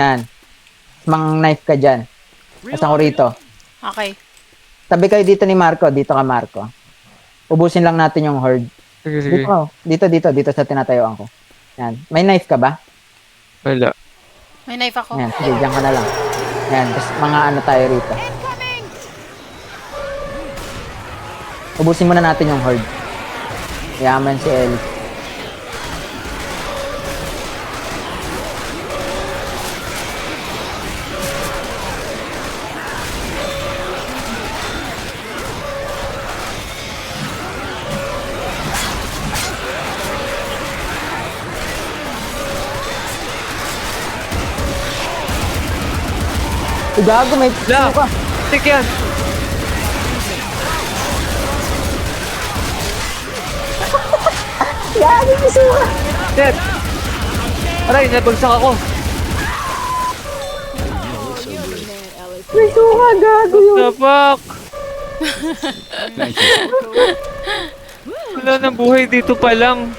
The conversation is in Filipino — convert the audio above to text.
Yan. Mang knife ka dyan. Asan ko rito? Okay. Tabi kayo dito ni Marco. Dito ka, Marco. Ubusin lang natin yung horde. Sige, sige. Dito sa tinatayuan ko. Yan. May knife ka ba? Wala. May knife ako. Yan. Sige, dyan ka na lang. Yan. Tapos mga ano tayo rito. Ubusin muna natin yung horde. Yaman si Ellie. Gago, may La! ka. Tik yan! Gago, may suka. Dead! Aray, nabagsak ako. May suka, gago What yun. the fuck? Wala nang buhay dito pa lang.